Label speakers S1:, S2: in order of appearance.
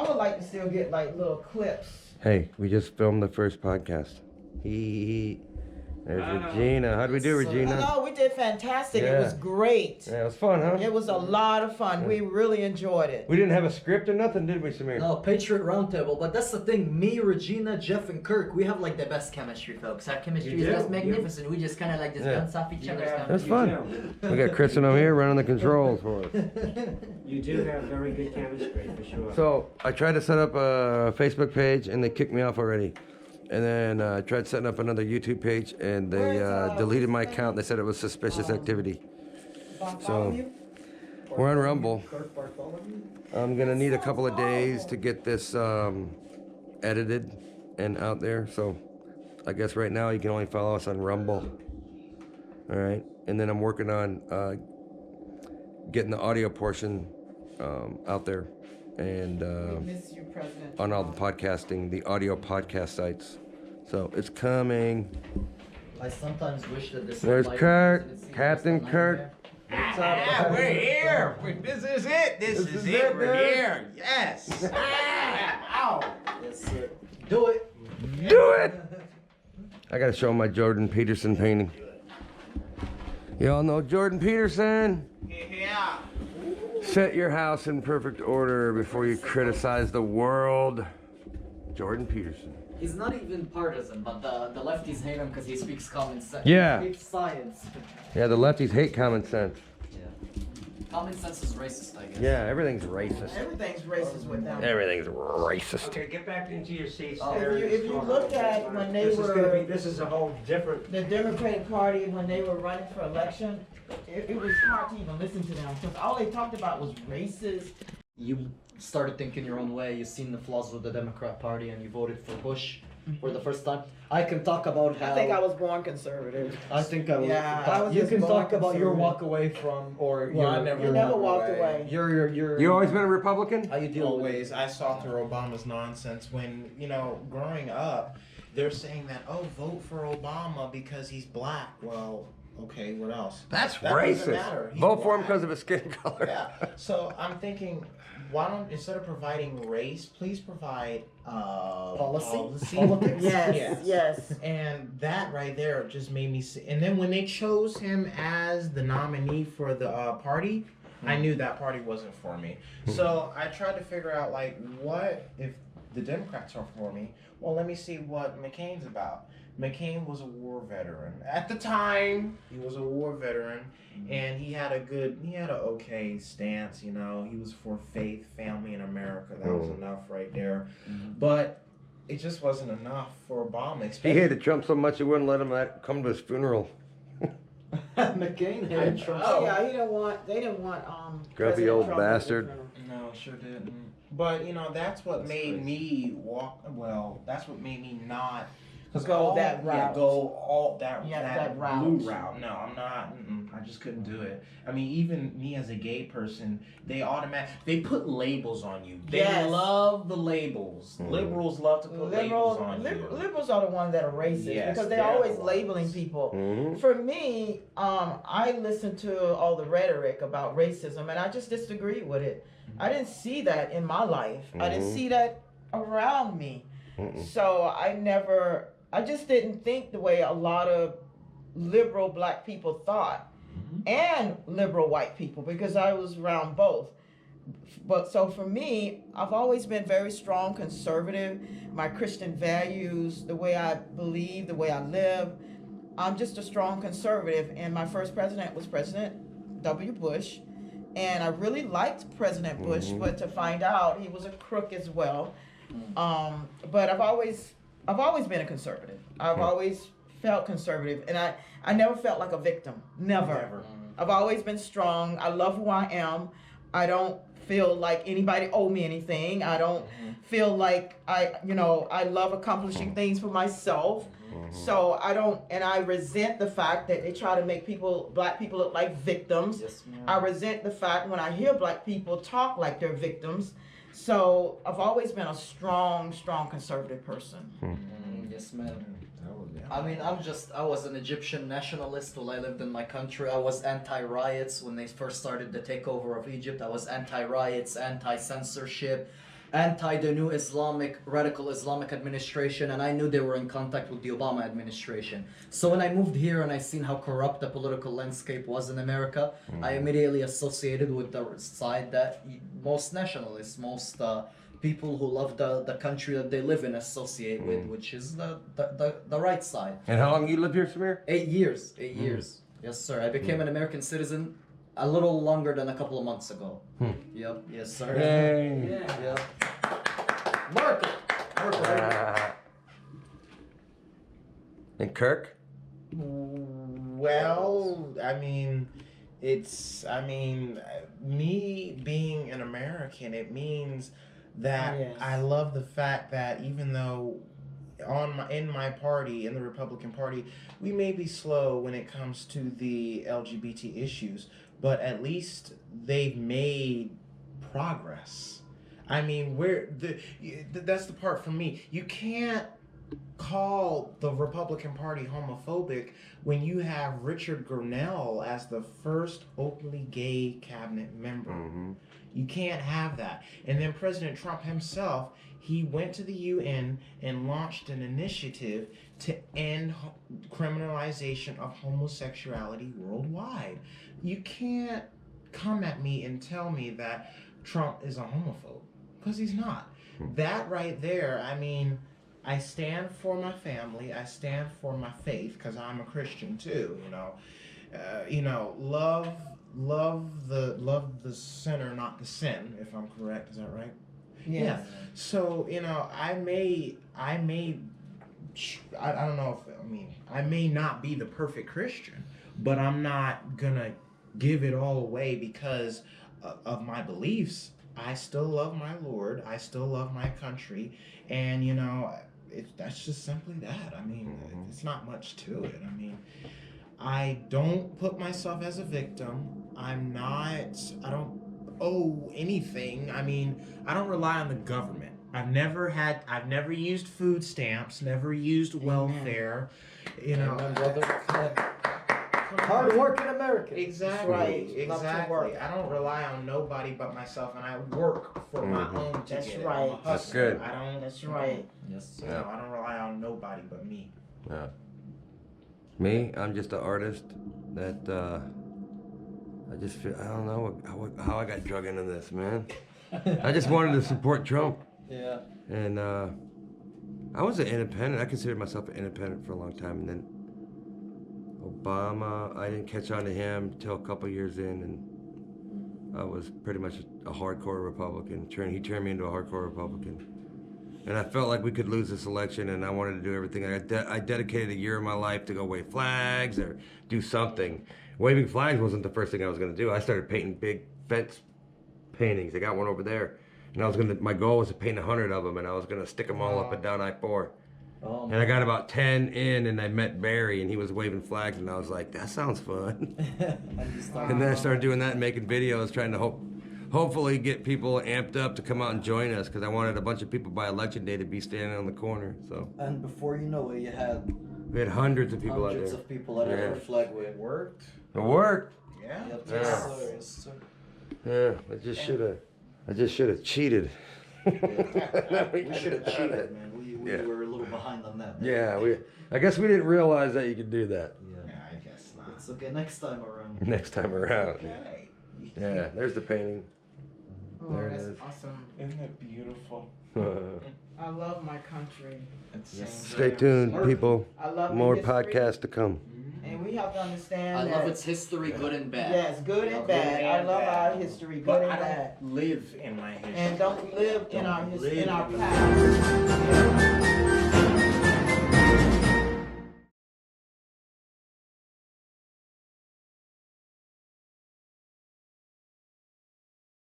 S1: I would like to still get like little clips.
S2: Hey, we just filmed the first podcast. There's Regina. How'd we do, Regina?
S1: No, we did fantastic.
S2: Yeah.
S1: It was great.
S2: Yeah, it was fun, huh?
S1: It was a lot of fun. We really enjoyed it.
S2: We didn't have a script or nothing, did we, Samir?
S3: No, Patriot Roundtable, but that's the thing. Me, Regina, Jeff, and Kirk, we have like the best chemistry, folks. Our chemistry is just magnificent. We just kind of like just bounce off each other's
S2: It was fun. We got Kristen over here running the controls for us.
S4: You do have very good chemistry, for sure.
S2: So I tried to set up a Facebook page and they kicked me off already. And then I tried setting up another YouTube page and they deleted my account. They said it was suspicious activity. So we're on Rumble. I'm gonna need a couple of days to get this edited and out there. So I guess right now you can only follow us on Rumble. All right, and then I'm working on getting the audio portion out there and
S1: Miss you, President.
S2: on all the podcasting, the audio podcast sites. So it's coming.
S3: I sometimes wish that this.
S2: There's
S3: light
S2: Kurt,
S3: was in the
S2: Captain
S3: scene,
S2: Kurt.
S3: What's up?
S5: Yeah, we're here. This is it. This is it. We're
S2: man.
S5: here. Yes. Ow.
S3: Yes, sir. Do it.
S2: Do it! I gotta show my Jordan Peterson painting. Y'all know Jordan Peterson?
S5: Yeah.
S2: Set your house in perfect order before you criticize the world. Jordan Peterson.
S3: He's not even partisan, but the lefties hate him because he speaks common sense.
S2: Yeah.
S3: He speaks science.
S2: Yeah, the lefties hate common sense.
S3: Yeah. Common sense is racist, I guess.
S2: Yeah, everything's racist.
S1: Everything's racist with them.
S2: Everything's racist.
S4: Okay, get back into your seats.
S3: Oh,
S4: there.
S1: If you look at when they were
S4: This is a whole different.
S1: the Democratic Party when they were running for election, it was hard to even listen to them because all they talked about was racist.
S3: You started thinking your own way. You've seen the flaws with the Democrat Party, and you voted for Bush for the first time. I can talk about how.
S1: I think I was born conservative.
S3: I think I was.
S1: Yeah, I was
S3: You
S1: just
S3: can
S1: born
S3: talk about your
S1: conservative.
S3: walk away from, or
S5: Well, I
S3: your,
S5: never
S1: You
S3: your,
S1: never
S5: walked
S1: walked away.
S3: your.
S2: You always been a Republican?
S3: How you deal with it.
S5: Always. I saw through Obama's nonsense when, growing up, they're saying that, oh, vote for Obama because he's black. Well, okay, what else?
S2: That's
S5: That doesn't
S2: racist.
S5: matter. He's
S2: Vote for him
S5: black.
S2: because of his skin color.
S5: Yeah. So I'm thinking, why don't, instead of providing race, please provide
S3: Policy?
S5: Politics?
S1: Yes.
S5: And that right there just made me see. And then when they chose him as the nominee for the party, I knew that party wasn't for me. So I tried to figure out, like, what if the Democrats are for me? Well, let me see what McCain's about. McCain was a war veteran. At the time, he was a war veteran, and he had an okay stance, He was for faith, family, and America. That was enough right there. But it just wasn't enough for Obama.
S2: He
S5: Especially,
S2: hated Trump so much he wouldn't let him come to his funeral.
S3: McCain hated Trump.
S1: Oh yeah, they didn't want
S2: Grumpy
S1: President
S2: old
S1: Trump
S2: bastard.
S5: No, sure didn't. But that's what made me walk. Well, that's what made me not
S1: Go that route.
S5: Go all that
S1: Yeah,
S5: that
S1: that route.
S5: blue route. No, I'm not. I just couldn't do it. I mean, even me as a gay person, they put labels on you. They
S1: Yes.
S5: love the labels. Liberals love to put labels on you.
S1: Liberals are the ones that are racist
S5: Yes,
S1: because they're
S5: they're
S1: always
S5: the ones.
S1: labeling people.
S2: Mhm.
S1: For me, I listened to all the rhetoric about racism and I just disagreed with it. I didn't see that in my life. I didn't see that around me. So I just didn't think the way a lot of liberal black people thought and liberal white people because I was around both. But so for me, I've always been very strong conservative. My Christian values, the way I believe, the way I live, I'm just a strong conservative. And my first president was President W. Bush. And I really liked President Bush, but to find out he was a crook as well. But I've always been a conservative. I've always felt conservative, and I never felt like a victim. Never. I've always been strong. I love who I am. I don't feel like anybody owe me anything. I don't feel like I love accomplishing things for myself. So I resent the fact that they try to make black people look like victims.
S3: Yes, ma'am.
S1: I resent the fact when I hear black people talk like they're victims. So I've always been a strong conservative person.
S3: Yes, ma'am. I mean, I was an Egyptian nationalist while I lived in my country. I was anti-riots when they first started the takeover of Egypt. I was anti-riots, anti-censorship. anti the new radical Islamic administration, and I knew they were in contact with the Obama administration. So when I moved here and I seen how corrupt the political landscape was in America, I immediately associated with the side that most nationalists, most people who love the country that they live in associate with, which is the right side.
S2: And how long you lived here, Samir?
S3: 8 years. 8 years. Yes, sir. I became an American citizen a little longer than a couple of months ago. Yep. Yes, sir.
S2: Yay.
S3: Yep. Mark.
S2: And Kirk?
S5: Well, I mean, me being an American, it means that I love the fact that even though in my party, in the Republican Party, we may be slow when it comes to the LGBT issues, but at least they've made progress. I mean, that's the part for me. You can't call the Republican Party homophobic when you have Richard Grenell as the first openly gay cabinet member. You can't have that. And then President Trump himself, he went to the UN and launched an initiative to end criminalization of homosexuality worldwide. You can't come at me and tell me that Trump is a homophobe, because he's not. That right there, I mean, I stand for my family, I stand for my faith, because I'm a Christian too, love the sinner, not the sin, if I'm correct. Is that right? Yeah. So, I don't know I may not be the perfect Christian, but I'm not gonna give it all away because of my beliefs. I still love my Lord. I still love my country. And, that's just simply that. I mean, it's not much to it. I mean, I don't put myself as a victim. I don't owe anything. I mean, I don't rely on the government. I've never used food stamps, never used welfare,
S3: Hard working American.
S5: Exactly.
S1: Right.
S5: Exactly. I don't rely on nobody but myself, and I work for my own to
S1: That's
S5: get it.
S1: right.
S5: I'm a
S2: That's
S5: hustler.
S2: good.
S1: That's right.
S3: Yes.
S5: I don't rely on nobody but me.
S2: Yeah. Me, I'm just an artist that I just feel, I don't know how I got drug into this, man. I just wanted to support Trump.
S3: Yeah.
S2: And I was an independent. I considered myself an independent for a long time. And then Obama, I didn't catch on to him till a couple years in. And I was pretty much a hardcore Republican. He turned me into a hardcore Republican. And I felt like we could lose this election, and I wanted to do everything. I dedicated a year of my life to go wave flags or do something. Waving flags wasn't the first thing I was going to do. I started painting big fence paintings. I got one over there. And my goal was to paint 100 of them, and I was going to stick them all up and down I-4.
S3: Oh,
S2: and I got about 10 in, and I met Barry, and he was waving flags, and I was like, that sounds fun. And then I started doing that and making videos, trying to hopefully get people amped up to come out and join us, because I wanted a bunch of people by election day to be standing on the corner. So.
S3: And before you know it,
S2: We had hundreds of people out there.
S3: hundreds of people at every flag wave.
S5: It worked.
S2: It worked.
S5: Yeah.
S3: Yep.
S2: Yeah.
S3: Yes, sir. Yes, sir.
S2: Yeah, I just should have cheated.
S3: We should have cheated, man. We were a little behind on that. Man.
S2: Yeah, I guess we didn't realize that you could do that.
S5: Yeah, I guess not.
S3: It's okay. Next time around.
S2: Next time around.
S5: Okay.
S2: Yeah, there's the painting.
S1: Oh,
S2: There it
S1: that's
S2: is.
S1: awesome.
S5: Isn't it beautiful?
S1: I love my country.
S2: Stay tuned, people.
S1: I love
S2: More
S1: the history,
S2: podcasts to come.
S1: And we have to understand
S3: I
S1: that.
S3: love its history, good and bad.
S1: Yes, good and bad. I love our history, good
S5: But
S1: and
S5: I
S1: bad.
S5: don't live in my history.
S1: And don't live in our
S5: Live
S1: in our
S5: in
S1: past.